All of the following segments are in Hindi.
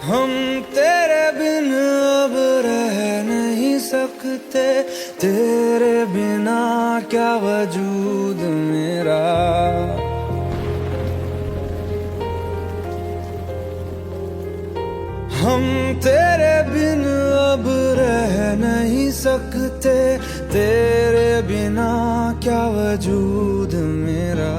हम तेरे बिन अब रह नहीं सकते, तेरे बिना क्या वजूद मेरा। हम तेरे बिन अब रह नहीं सकते, तेरे बिना क्या वजूद मेरा।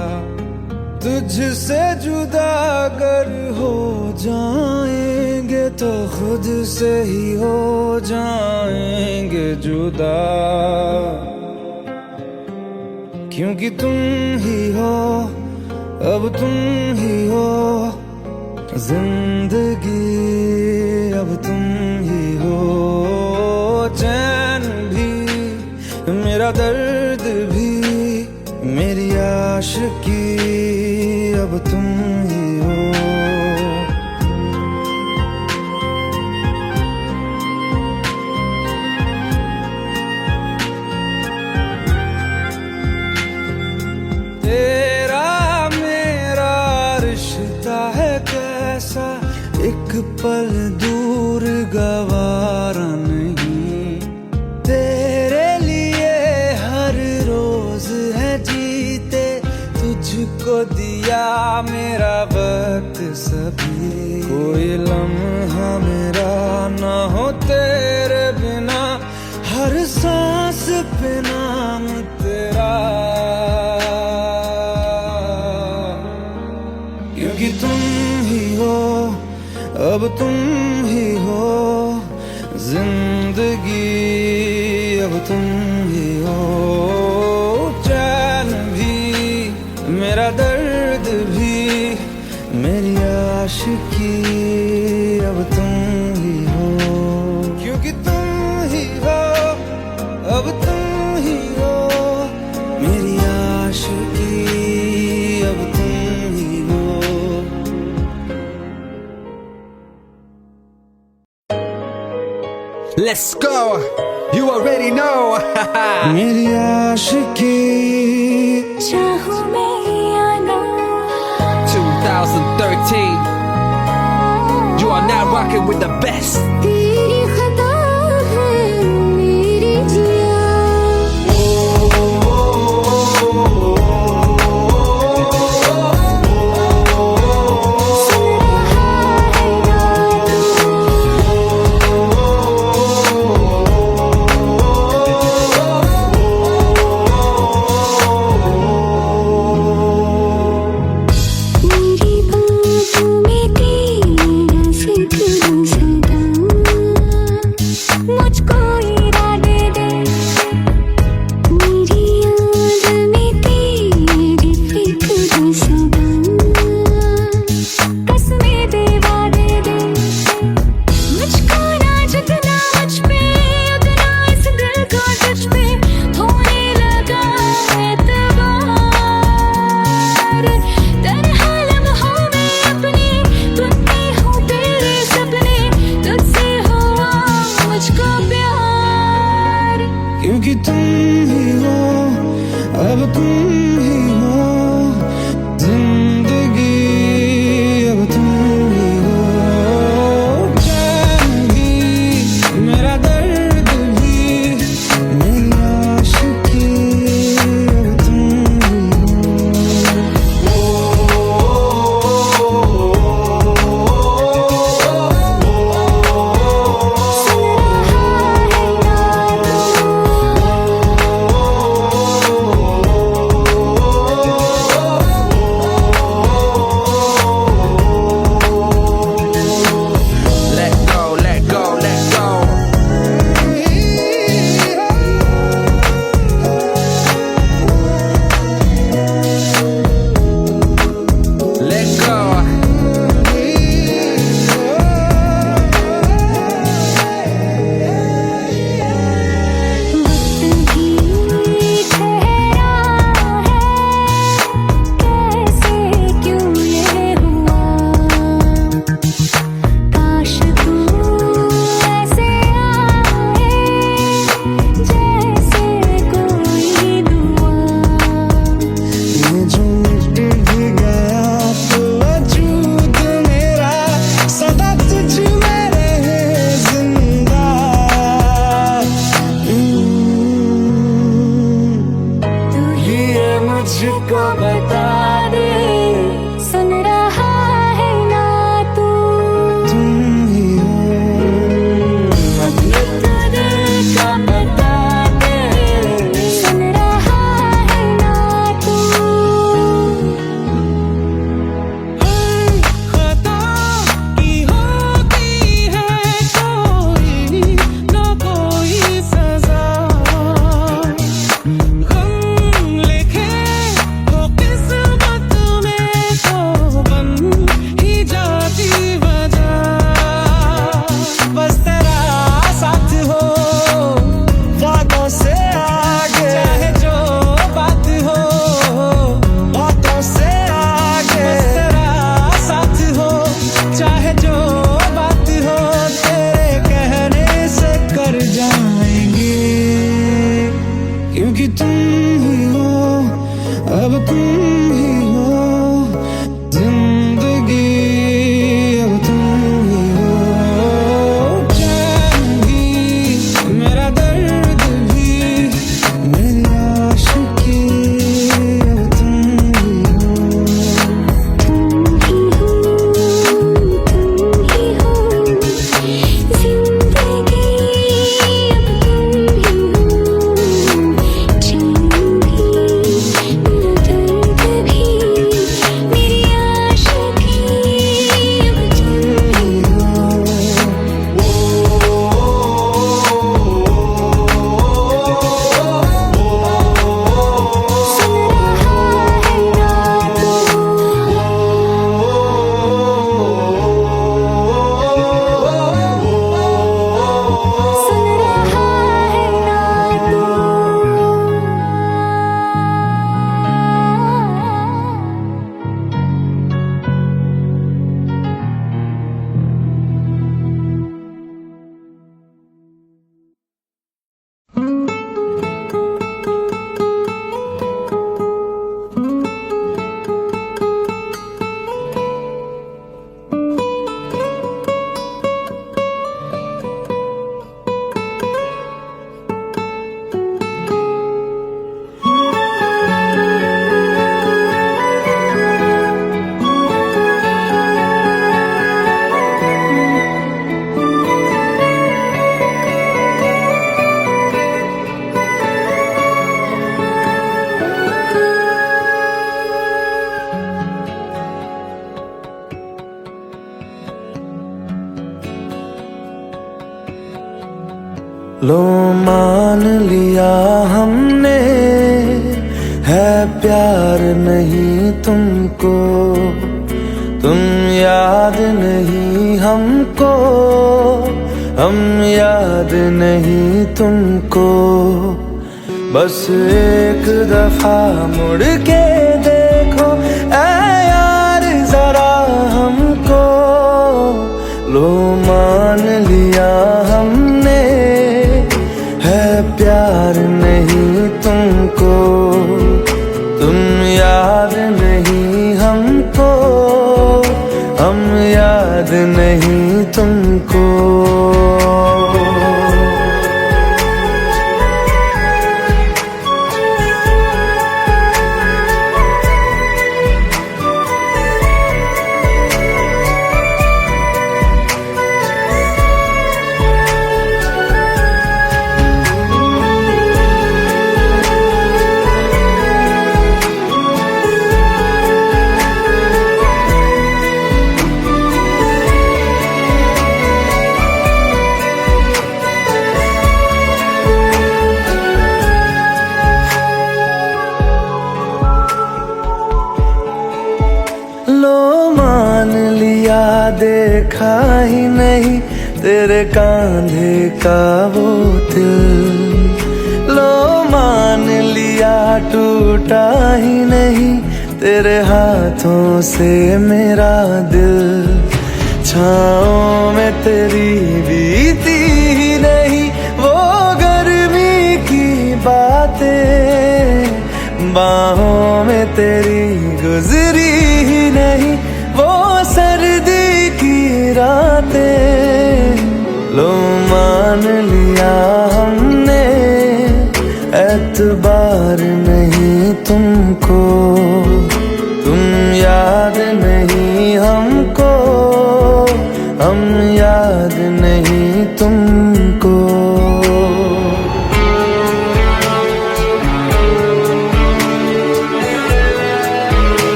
तुझसे जुदा अगर हो जाएंगे तो खुद से ही हो जाएंगे जुदा, क्योंकि तुम ही हो, अब तुम ही हो जिंदगी, अब तुम ही हो। चैन भी मेरा दर्द भी मेरी आशिकी, अब तुम ही हो। तेरा मेरा रिश्ता है कैसा, एक पल दूर गवारा नहीं। तेरे लिए हर रोज है जीते, तुझको दिया मेरा वक्त सभी। कोई लम्हा मेरा ना हो तेरे बिना, हर सांस पे नाम तेरा, क्योंकि तुम ही हो, अब तुम ही हो जिंदगी, अब तुम ही हो। चैन भी मेरा दर्द भी मेरी आशिकी, अब तुम ही हो, क्योंकि तुम ही हो, अब तुम ही हो मेरी आशिकी, अब तुम ही हो। Let's go, you already know. मेरी आशिकी चाहूं मैं या ना, 2013, you are now rocking with the best. तेरी खता है मेरी जिया। मेरी बाहों में तेरा जिक्र सदा, बता दे, सुन रहा है ना तू? तुम ही हो, अपने तो दिल का बता दे, सुन रहा है ना तू? खता की होती है कोई ना कोई सजा, गम लिखे तो किस्मत में तो बन ही जाती वजह। बस तेरा साथ हो वादों से आगे, चाहे जो बात हो, बातों से आगे, बस तेरा साथ हो चाहे जो बात हो, तेरे कहने से कर जाएंगे। क्योंकि तुम ही हो, अब तुम ही हो जिंदगी, अब तुम ही हो। चैन भी, मेरा दर्द भी, मेरी आशिकी, अब तुम ही हो। तुम ही हो, जिंदगी अब तुम ही हो। चैन भी, मेरा दर्द भी, मेरी आशिकी, अब तुम ही हो। सुन रहा है ना तू? सुन रहा है ना तू? लो मान लिया हमने, है प्यार नहीं तुमको, तुम याद नहीं हमको, हम याद नहीं तुमको। बस एक दफा मुड़ के देखो ऐ यार जरा हमको। लो मान लिया हमने, है प्यार नहीं तुमको, तुम याद नहीं हमको, हम याद नहीं तुमको। लो मान लिया देखा ही नहीं तेरे कांधे का वो दिल। लो मान लिया टूटा ही नहीं तेरे हाथों से मेरा दिल। छाँव में तेरी बीती ही नहीं वो गर्मी की बातें, बाहों में तेरी गुजरी ही नहीं वो सर्दी की रातें। लो मान लिया हमने एतबार नहीं तुमको,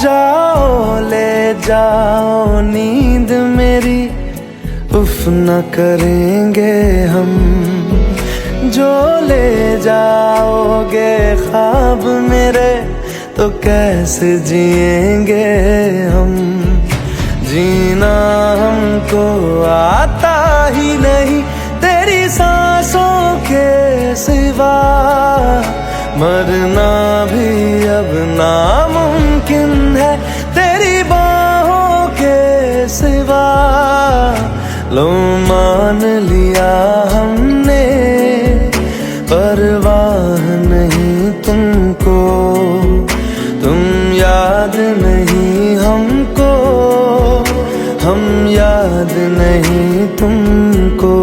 जाओ ले जाओ नींद मेरी, उफ न करेंगे हम। जो ले जाओगे ख्वाब मेरे, तो कैसे जिएंगे हम। जीना हमको आता ही नहीं तेरी सांसों के सिवा, मरना भी अब नामुमकिन है तेरी बाहों के सिवा। लो मान लिया हमने, परवाह नहीं तुमको, तुम याद नहीं हमको, हम याद नहीं तुमको।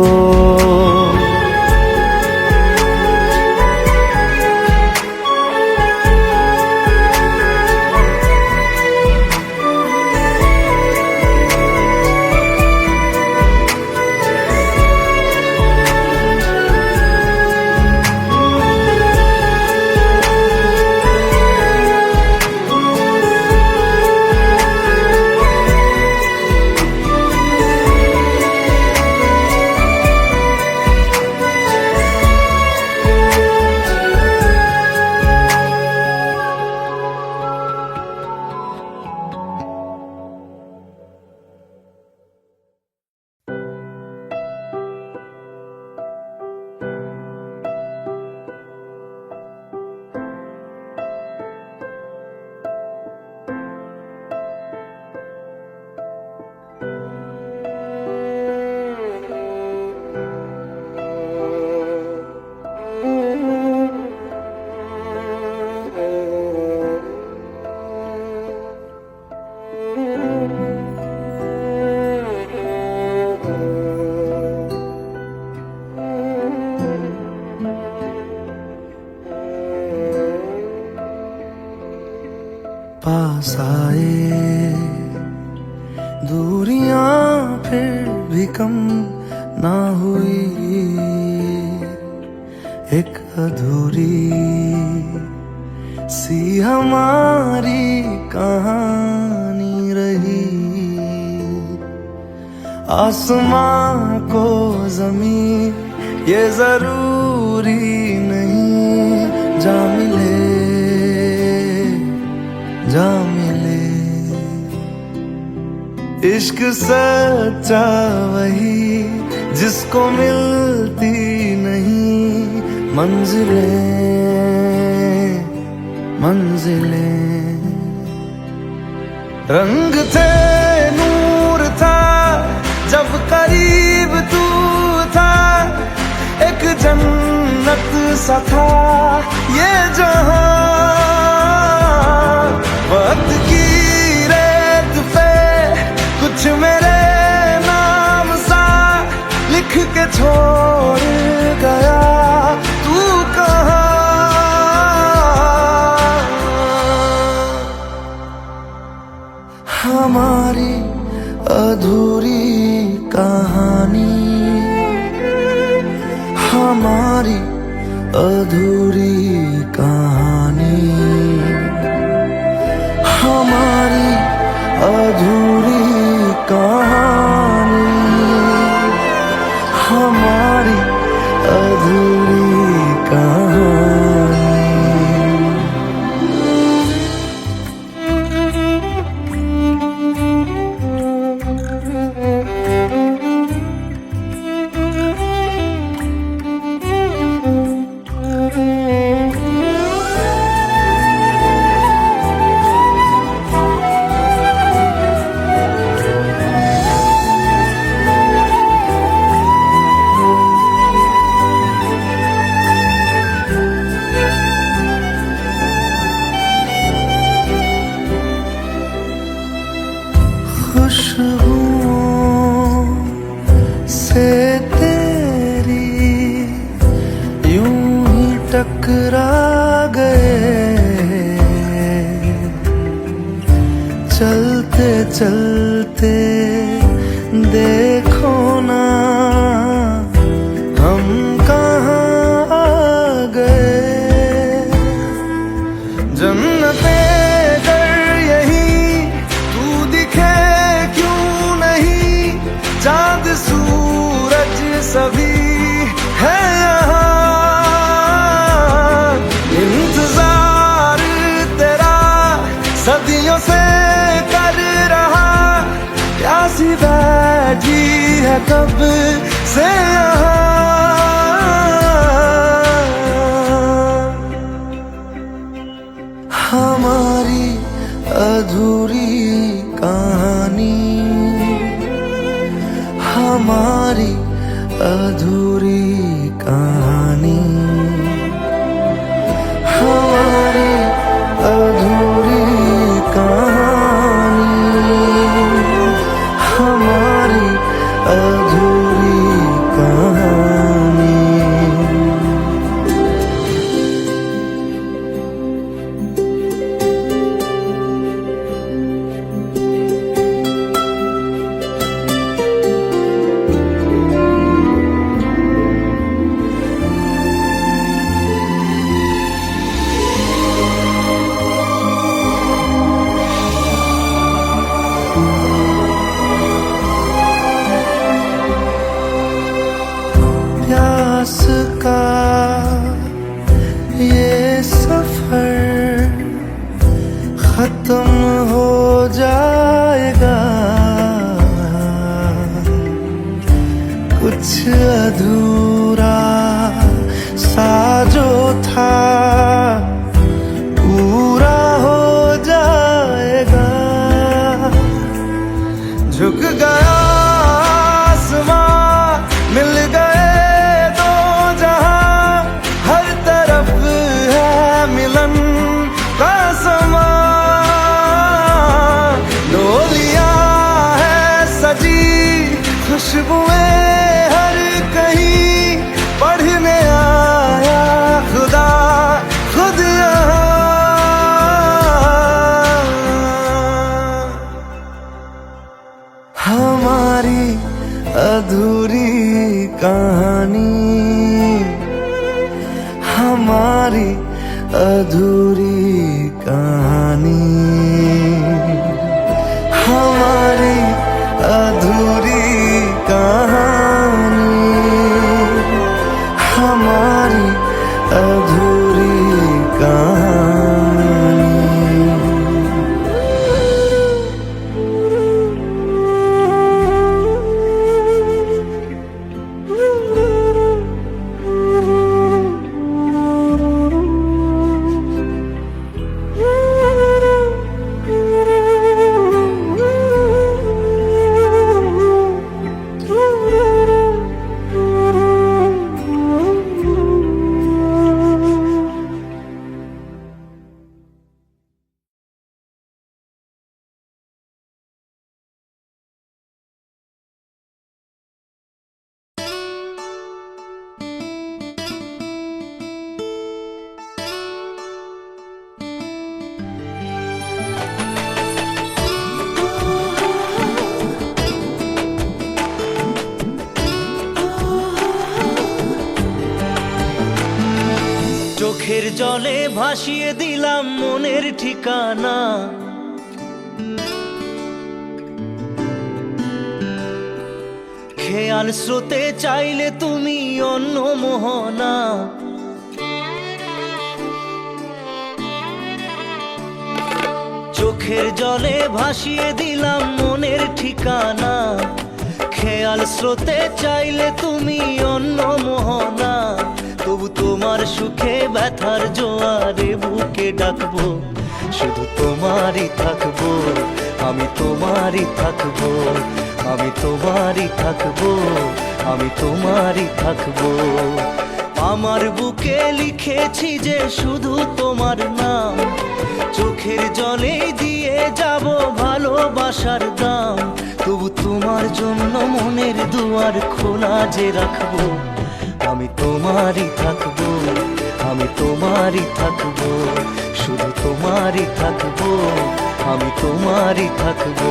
पास आए दूरियां फिर भी कम ना हुई, एक अधूरी सी हमारी कहानी रही। आसमां को ज़मीन ये जरूरी नहीं, जा मिले जा मिले। इश्क सच्चा वही जिसको मिलती नहीं मंजिलें मंजिलें। रंग थे नूर था जब करीब तू था, एक जन्नत सा था ये जहां। वक्त की रेत पे कुछ मेरे नाम सा लिख के छोड़ गया, तू कहाँ। हमारी अधूरी कहानी, हमारी अधूरी कहानी, हमारी अधूरी कहानी, हमारी अधूरी कहानी। खुशबुओं से तेरी यूं ही टकरा गए, चलते चलते देखो ना हम कहाँ आ गए। जन्नतें अगर यही कब से हमारी अधूरी कहानी, हमारी अधूरी कहानी, हमारी अधूरी कहानी, हमारी अधूरी कहानी। प्यास का ये सफर खत्म हो जाएगा, कुछ अधूरा सा जो था पूरा हो जाएगा। झुक गया आसमां, मिल गए दो जहां, हर तरफ है मिलन का समा। डोलियां है सजी, खुशबुएं हर कहीं, पढ़ने आया खुदा खुद यहाँ। हमारी अधूरी कहानी, हमारी अधूरी कहानी, हमारी अधूरी कहानी, हमारी अधूरी कहानी। চোখের জলে ভাসিয়ে দিলাম মনের ঠিকানা, খেয়াল স্রোতে চাইলে তুমি অন্য মোহনা। চোখের জলে ভাসিয়ে দিলাম মনের ঠিকানা, খেয়াল স্রোতে চাইলে তুমি অন্য মোহনা। তবু তোমার সুখে ব্যথার জোয়ারে বুকে ডাকবো, শুধু তোমারই থাকবো, আমি তোমারই থাকবো, আমি তোমারই থাকবো, আমি তোমারই থাকবো। আমার বুকে লিখেছি যে শুধু তোমার নাম, চোখের জলে দিয়ে যাব ভালোবাসার দাম। তবু তোমার জন্য মনের দুয়ার খোলা যে রাখবো, আমি তোমারই থাকবো, আমি তোমারই থাকবো, শুধু তোমারই থাকবো, আমি তোমারই থাকবো।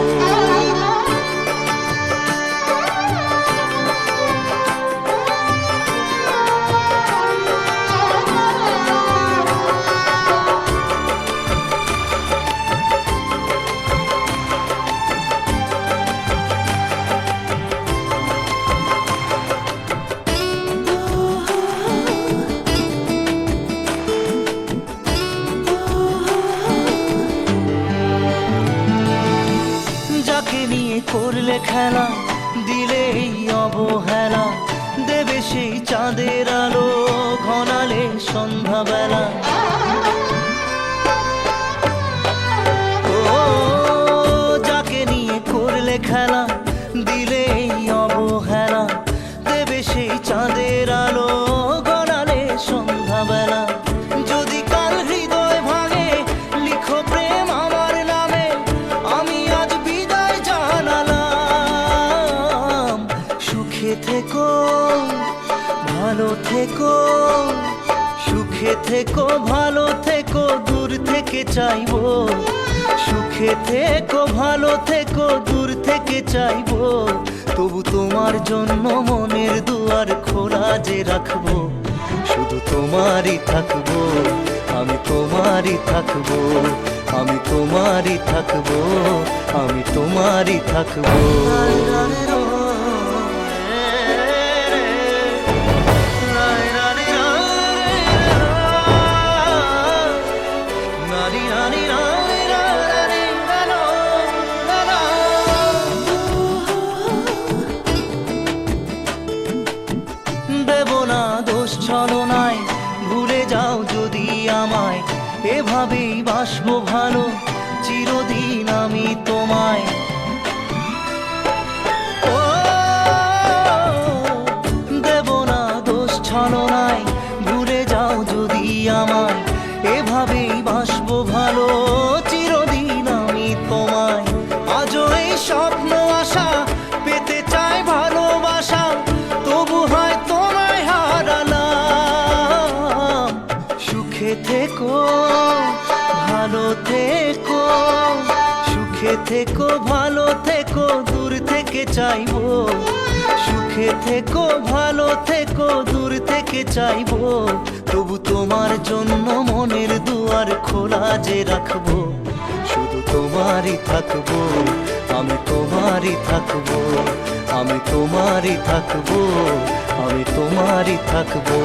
করলে খেলা দিলেই অবহেলা, দেবে সেই চাঁদের আলো ঘনালে সন্ধ্যাবেলা। ও যাকে নিয়ে করলে খেলা, দিলেই অবহেলা, দেবে সেই চাঁদের আলো গড়ালে সন্ধ্যাবেলা। যদি কাল হৃদয় ভাঙে লিখো প্রেম আমার নামে, আমি আজ বিদায় জানালাম। সুখে থেকো ভালো থেকো, সুখে থেকো ভালো থেকো, দূর থেকে চাইবো। সুখে থেকো ভালো থেকো, দূর থেকে চাইবো। তবু তোমার জন্য মনের দুয়ার খোলা যে রাখবো, শুধু তোমারই থাকবো, আমি তোমারই থাকবো, আমি তোমারই থাকবো, আমি তোমারই থাকবো। দেব না দোষ ছলনায়, ভুলে যাও যদি আমায়, এভাবেই বাসবো ভালো চিরদিন আমি তোমায়। ও দেব না দোষ ছলনায়, ভুলে যাও যদি আমায়, এভাবেই বাসবো ভালো চিরদিন আমি তোমায়। আজও এই স্বপ্ন আশা পেতে চাই ভালোবাসা, তবু হয় তোমায় হারালাম। সুখে থেকো ভালো থেকো, সুখে থেকো ভালো থেকো, দূর থেকে চাইবো। সুখে থেকো ভালো থেকো, দূর থেকে চাইবো। তবু তোমার জন্য মনের দুয়ার খোলা যে রাখবো, শুধু তোমারই থাকবো, আমি তোমারই থাকবো, আমি তোমারই থাকবো, আমি তোমারই থাকবো।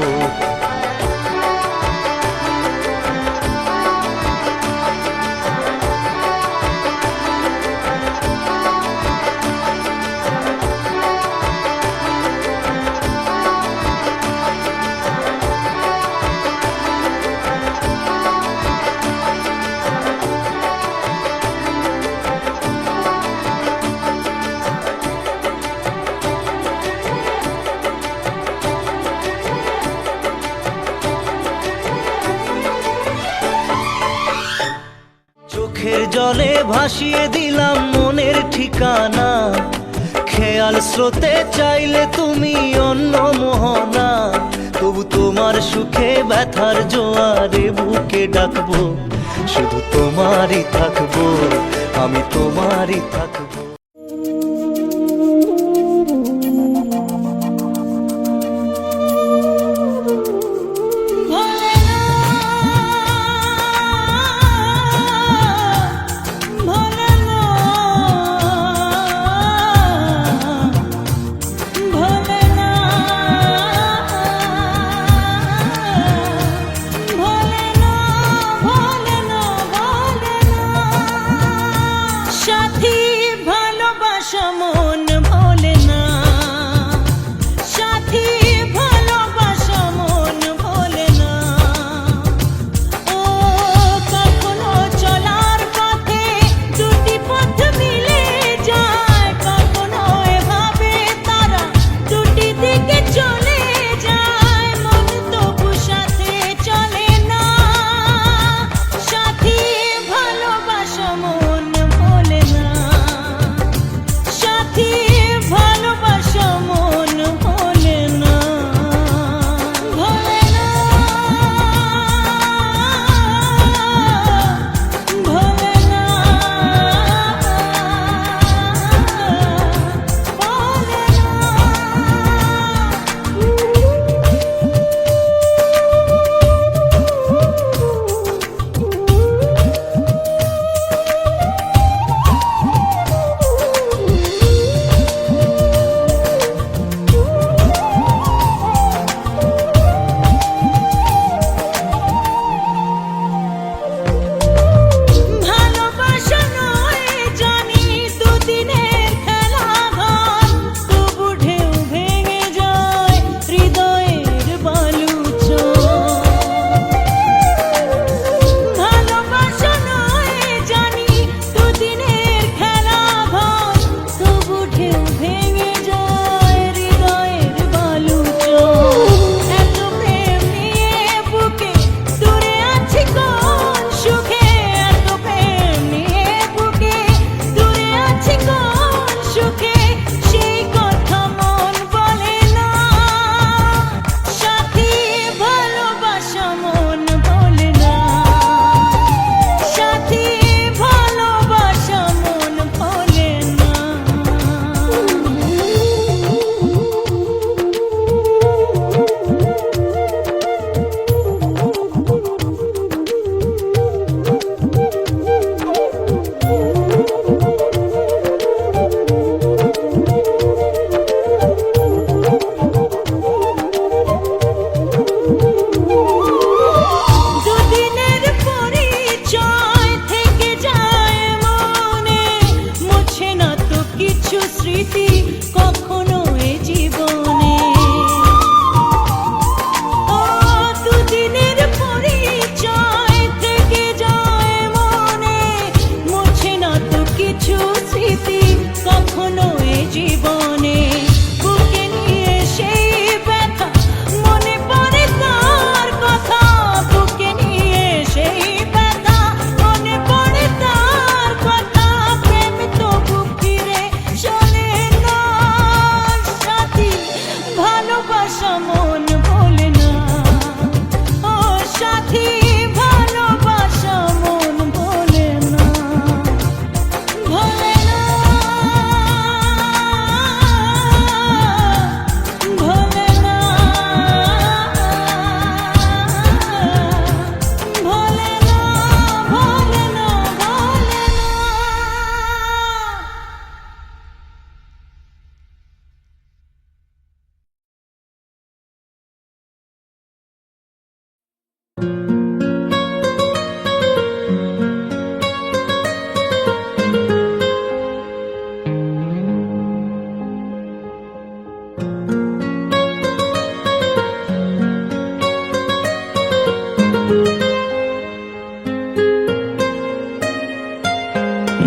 চোখের জলে ভাসিয়ে দিলাম মনের ঠিকানা, খেয়াল স্রোতে চাইলে তুমি অন্য মোহনা। তবু তোমার সুখে ব্যথার জোয়ারে বুকে ডাকবো, শুধু তোমারই থাকবো, আমি তোমারই থাকবো। সাথী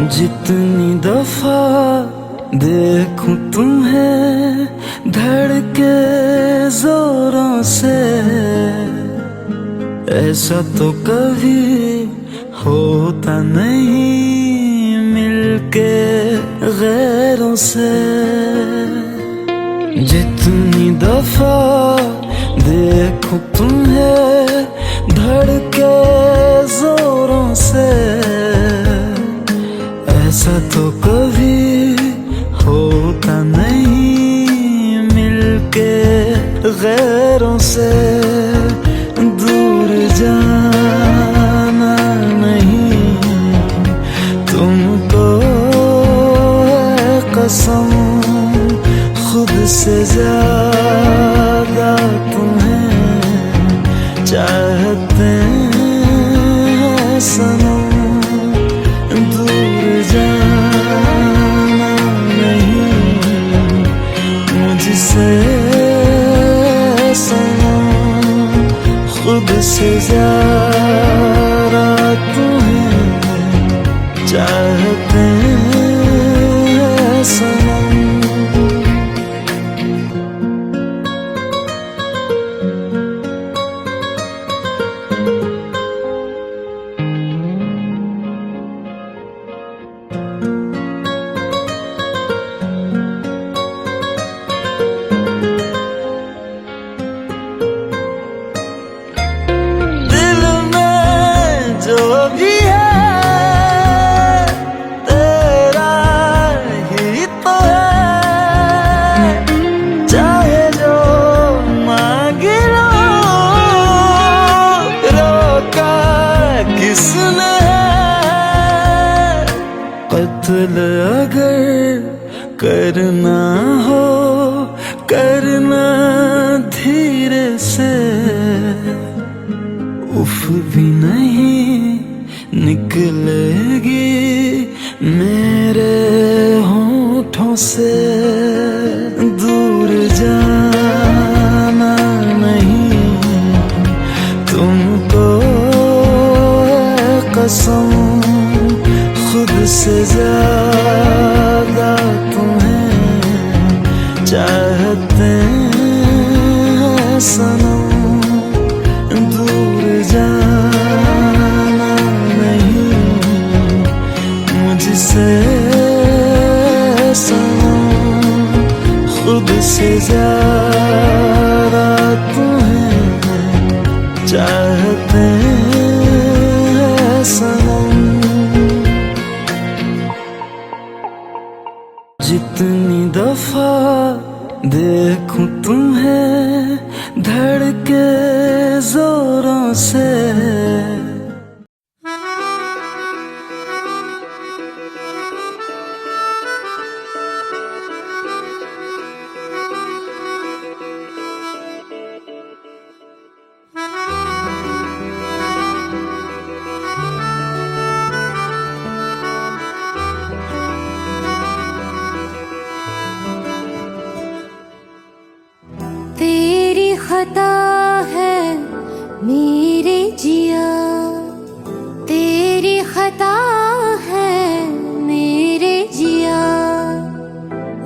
जितनी दफा देखूं तुम्हें धड़के जोरों से, ऐसा तो कभी होता नहीं मिलके गैरों से। जितनी दफा देखूं तुम्हें धड़के जोरों से, ऐसा तो कभी होता नहीं मिलके गैरों से। दूर जाना नहीं तुमको है कसम, खुद से ज्यादा तुम्हें चाहते हैं सनम। दूर जाना नहीं मुझसे सनम, खुद से ज्यादा तुम्हें चाहते हैं सनम। कत्ल अगर करना हो करना धीरे से, उफ भी नहीं निकलेगी मेरे होठों से। दूर जाना नहीं तुमको है कसम, खुद से ज्यादा तुम्हें चाहते हैं सनम। दूर जाना नहीं मुझसे सनम, खुद से ज्यादा तुम्हें चाहते हैं सनम। जितनी दफा देखूं तुम्हें धड़के जोरों से, तेरी खता है मेरे जिया, तेरी खता है मेरे जिया,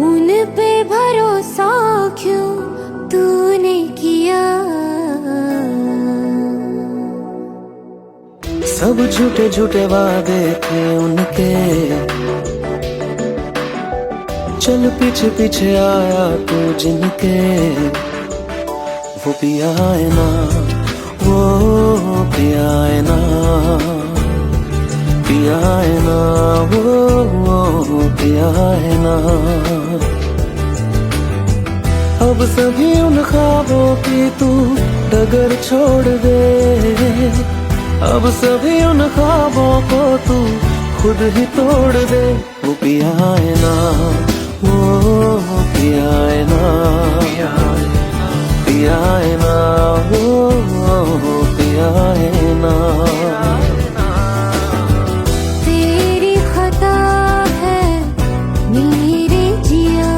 उन पे भरोसा क्यों तूने किया। सब झूठे झूठे वादे थे उनके, चल पीछे पीछे आया तू जिनके। वो पिया है ना, वो पिया है ना, पिया है ना, वो पिया है ना। अब सभी उन ख्वाबों की तू डगर छोड़ दे, अब सभी उन ख्वाबों को तू खुद ही तोड़ दे। वो पिया है ना, वो पिया है ना, पिया है ना, वो पिया है ना। तेरी खता है मेरे जिया,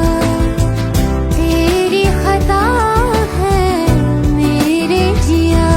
तेरी खता है मेरे जिया।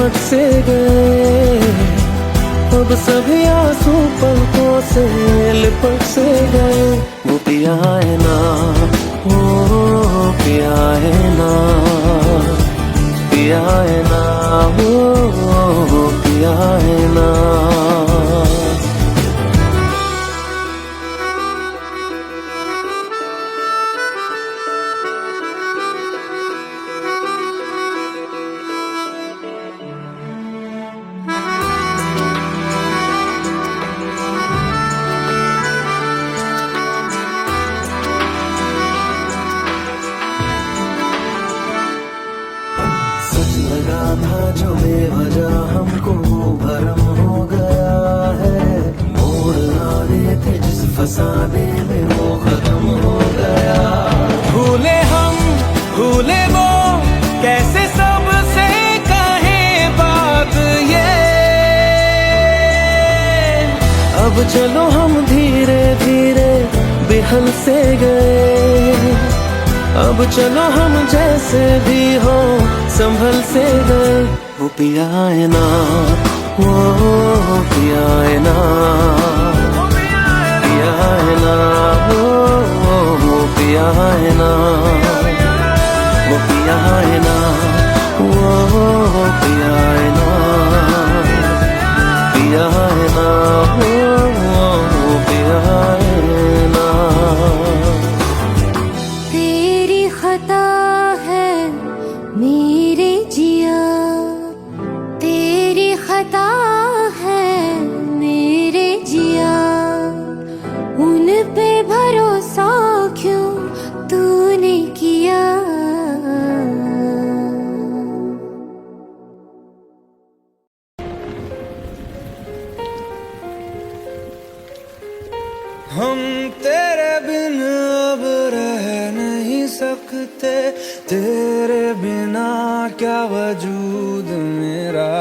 लिपट से गए, अब सभी आंसू पलकों से लिपट से गए। वो पिया है ना, वो पिया है ना, पिया है ना, वो पिया है ना। लगा था जो बेवजह हमको भरम हो गया है, मोड़ आ रहे थे जिस फसाने में वो खत्म हो गया। भूले हम भूले वो, कैसे सबसे कहें बात ये। अब चलो हम धीरे धीरे बेहल से गए, अब चलो हम जैसे भी हो संभल से गए। वो पिया है ना, वो पिया है ना, पिया है ना, वो पिया है ना, वो पिया है ना, वो पिया है ना, पिया है ना, वो पिया है ना। खता है मेरे जिया, तेरी खता है मेरे जिया, उन पे भरोसा क्यों तूने किया। हम तेरे बिन अब रह नहीं सकते, तेरे बिना क्या वजूद मेरा।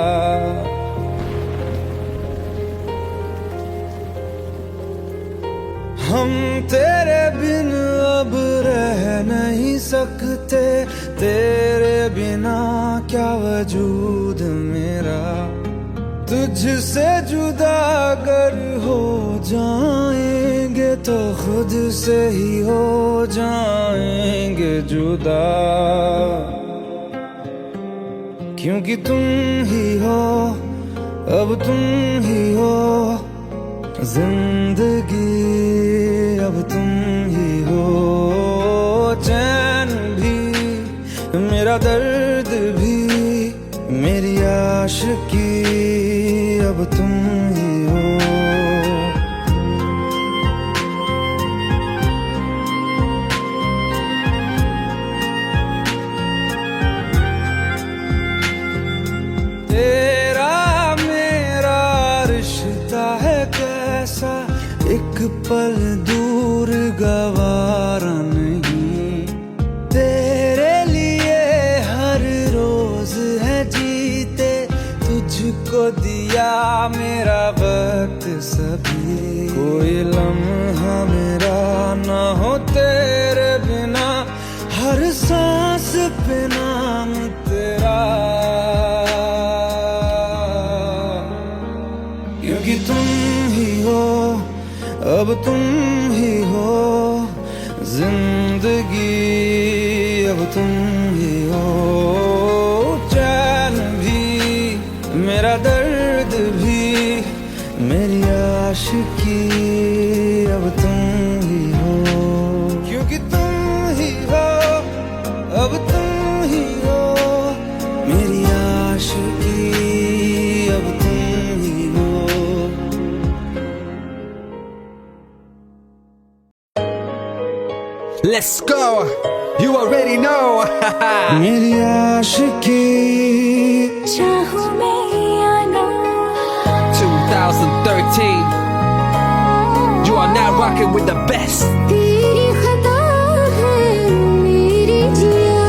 हम तेरे बिन अब रह नहीं सकते, तेरे बिना क्या वजूद मेरा। तुझसे जुदा अगर हो जाएंगे तो खुद से ही हो जाएंगे जुदा, क्योंकि तुम ही हो, अब तुम ही हो जिंदगी, अब तुम ही हो चैन भी, मेरा दर्द भी, मेरी आशिकी, अब तुम ही हो। तेरा मेरा रिश्ता है कैसा, एक पल दूर गवारा नहीं। तेरे लिए हर रोज है जीते, तुझको दिया मेरा वक्त सभी। कोई लम्हा मेरा ना हो तेरे बिना, हर सांस पे नाम तेरा, क्योंकि तुम ही हो, अब तुम ही हो जिंदगी, अब तुम ही हो चैन भी, मेरा दर्द भी, मेरी आशिकी, अब तुम ही हो, क्योंकि तुम ही हो, अब तुम ही हो मेरी आशिकी, अब तुम ही हो। Let's go, you already know. मेरी आशिकी, चाहूं मैं या ना, 2013, you are now rocking with the best. तेरी खता है मेरे जिया।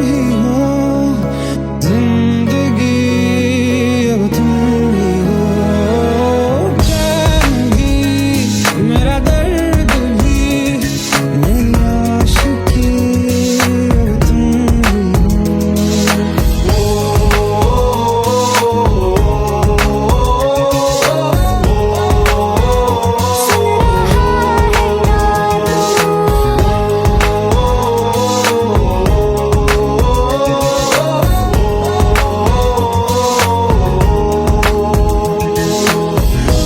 ही हो जिंदगी, अब तुम ही हो चैन भी, मेरा दर्द भी, मेरी आशिकी, अब तुम ही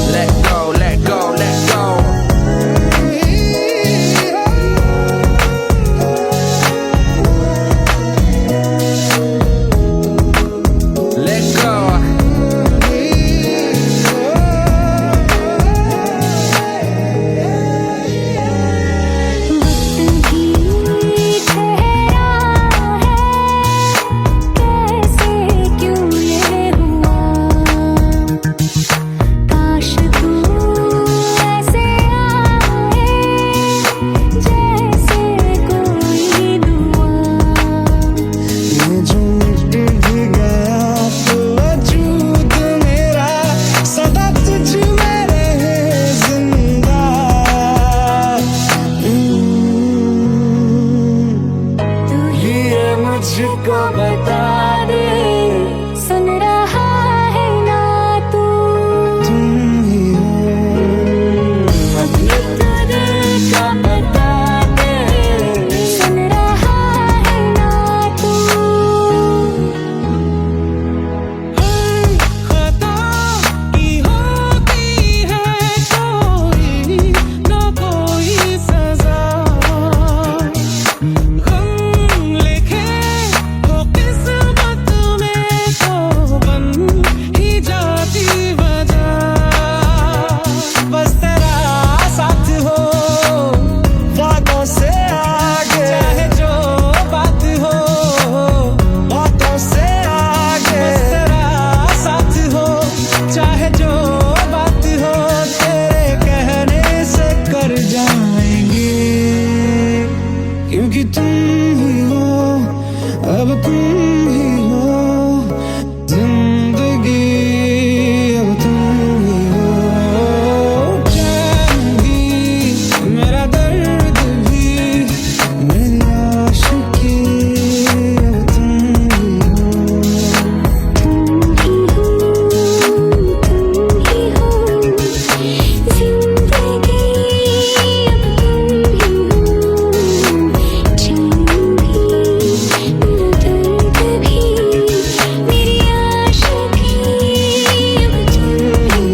Let go, let go, let go. Let go. वक्त भी ठहरा है, कैसे क्यों ये हुआ, काश तू ऐसे आए जैसे कोई दुआ। ये जो मिट भी गया तो वजूद मेरा सदा तुझ में रहे जिंदा। तू ही ये मुझको बता दे सुन रहा है ना तू, तुम ही हो अपने दिल का बता दे। सुन रहा है ना तू। खता की होती है कोई ना कोई सजा, गम लिखे हो किस्मत में तो बन ही जाती वजह। बस तेरा साथ हो वादों से आगे, चाहे जो बात हो बातों से आगे। बस तेरा साथ हो चाहे जो बात हो, तेरे कहने से कर जाएंगे, क्योंकि तुम ही हो अब तुम ही हो जिंदगी, अब तुम ही हो चैन भी, मेरा दर्द भी, मेरी आशिकी, अब तुम ही हो। तुम ही हो जिंदगी, अब तुम ही हो चैन भी, मेरा दर्द भी, मेरी आशिकी, अब तुम ही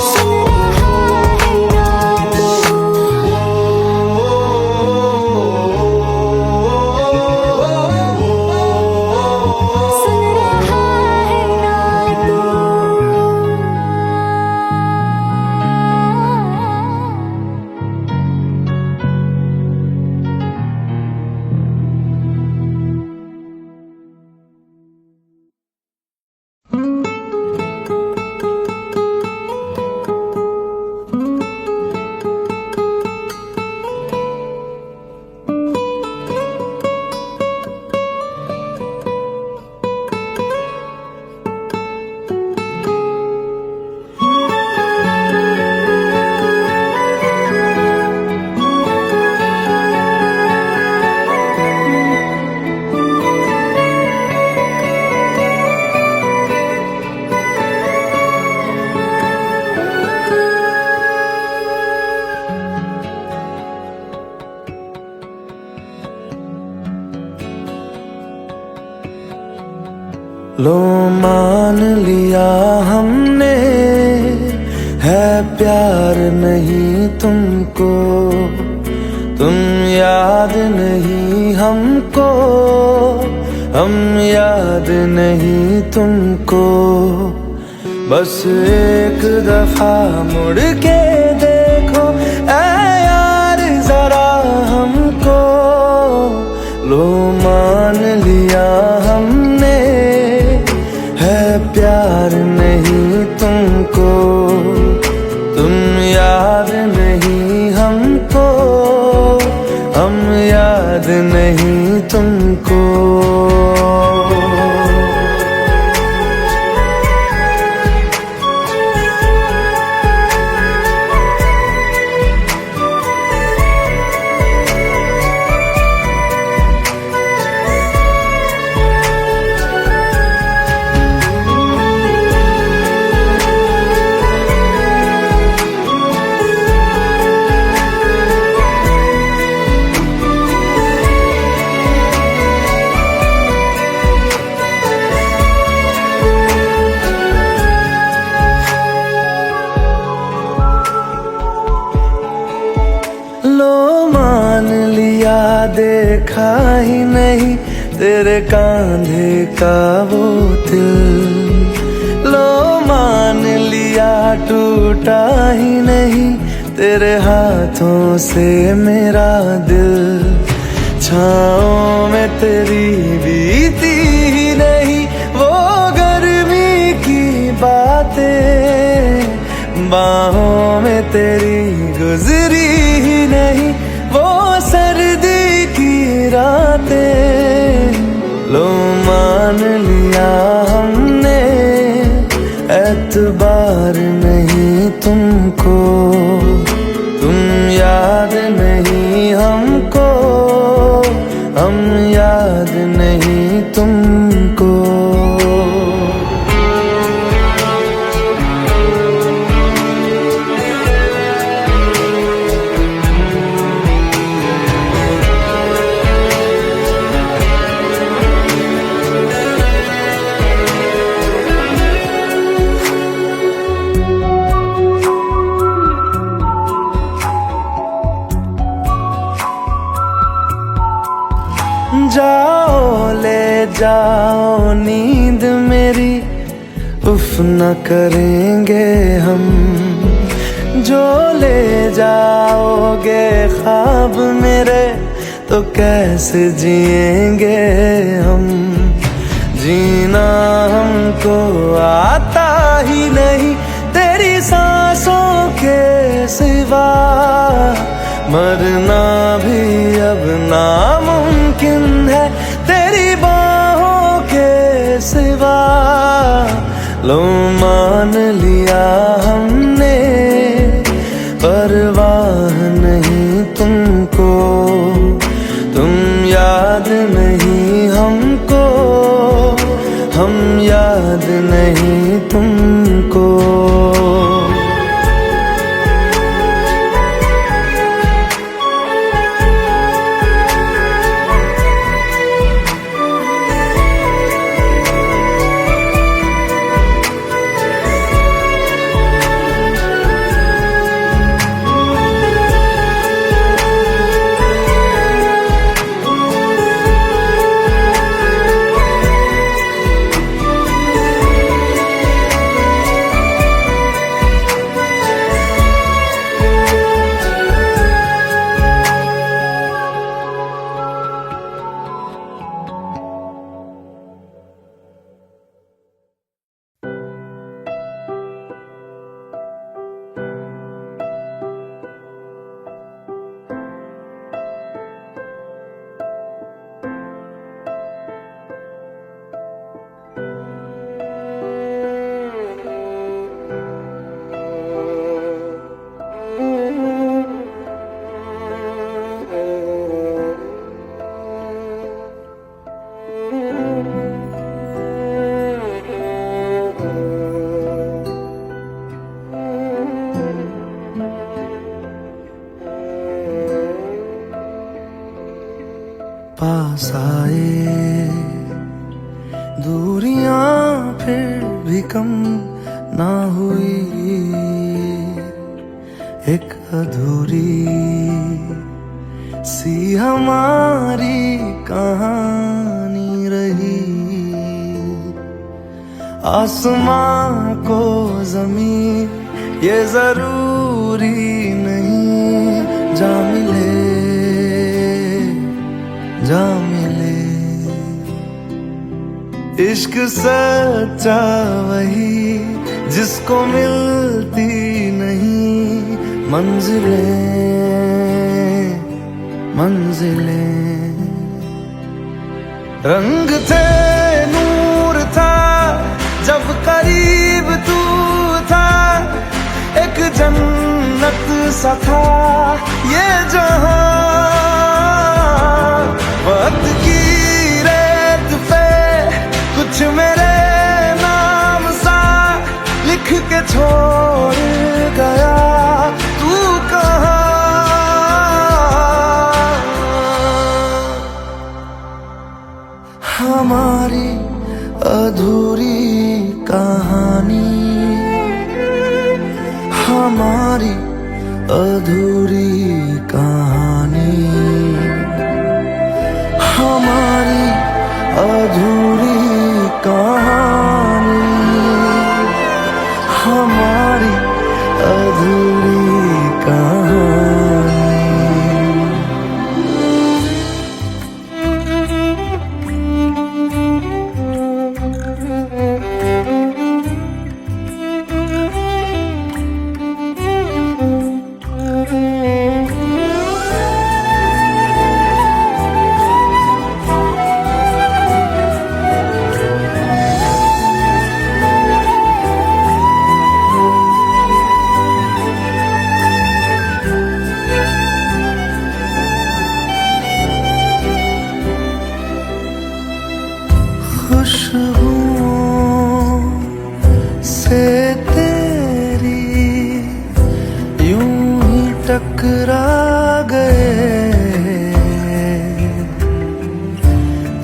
सुन रहा है ना तू, सुन रहा है ना तू। लो मान लिया हमने है प्यार नहीं तुमको, तुम याद नहीं हमको, हम याद नहीं तुमको। बस एक दफा मुड़ के देखो ऐ यार जरा हमको। लो मान लिया हमने है प्यार नहीं तुमको, तुमको। लो मान लिया देखा ही नहीं तेरे कांधे का वो दिल। लो मान लिया टूटा ही नहीं तेरे हाथों से मेरा दिल। छाँव में तेरी बीती ही नहीं वो गर्मी की बातें। बाहों में तेरी गुजरी ही नहीं वो सर्दी की रातें। लो मान लिया हमने एतबार नहीं तुमको। तुम याद नहीं हमको, हम याद नहीं तुमको। जाओ ले जाओ नींद मेरी, उफ न करेंगे हम। जो ले जाओगे ख्वाब मेरे तो कैसे जिएंगे हम। जीना हमको आता ही नहीं तेरी सांसों के सिवा। मरना भी अब नामुमकिन है तेरी बाहों के सिवा। लो मान लिया हमने परवाह नहीं तुमको। तुम याद नहीं हमको, हम याद नहीं तुमको। पास आए दूरियां फिर भी कम ना हुई। एक अधूरी सी हमारी कहानी रही। आसमां को ज़मीन ये जरूरी नहीं जा मिले जा मिले। इश्क सच्चा वही जिसको मिलती नहीं मंजिलें मंजिलें। रंग थे, नूर था, जब करीब तू था, एक जन्नत सा था ये जहां। वक्त की रेत पे कुछ मेरे नाम सा लिख के छोड़ गया तू कहाँ। हमारी अधूरी कहानी, हमारी अधूरी कहानी, हमारी अधूरी कहानी, हमारी अधूरी कहानी। खुशबुओं से तेरी यूं ही टकरा गए,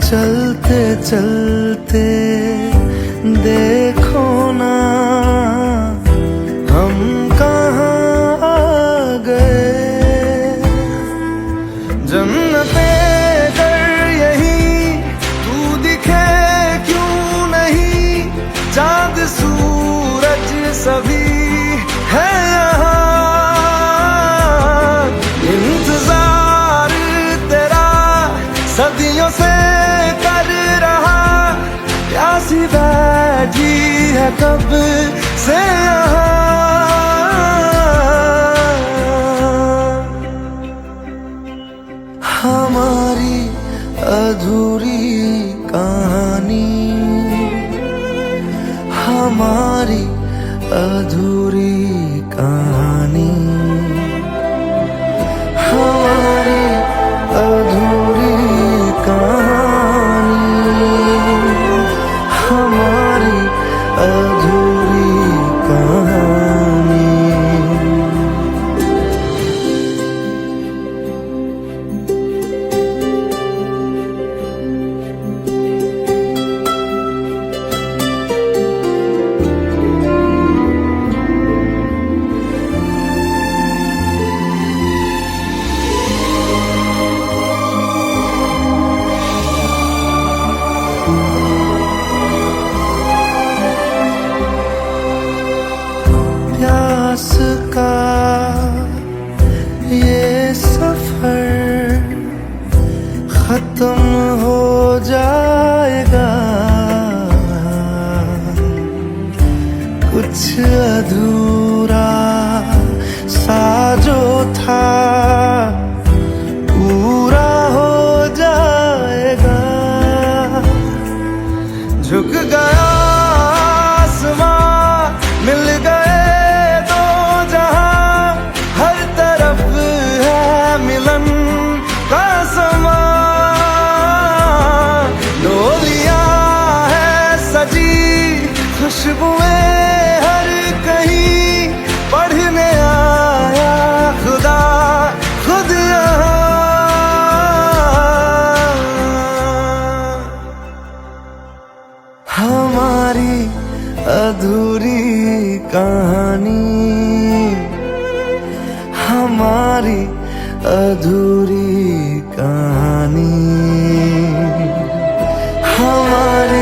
चलते चलते देखो ना हम कहाँ आ गए। जन्नते चाँद सूरज सभी है यहाँ, इंतजार तेरा सदियों से कर रहा, प्यासी बैठी है कब से यहाँ। हमारी अधूरी कहानी, हमारी अधूरी कहानी, हमारी अधूरी कहानी, हमारी अधूरी कहानी। प्यास का ये सफर खत्म हो जाएगा, कुछ अधूरा सा जो था पूरा हो जाएगा। झुक गया आसमां, मिल गए दो जहां, हर तरफ है मिलन का समा। डोलियां है सजी, खुशबुएं हर कहीं, पढ़ने आया खुदा खुद यहाँ। हमारी अधूरी कहानी, हमारी अधूरी कहानी, हमारी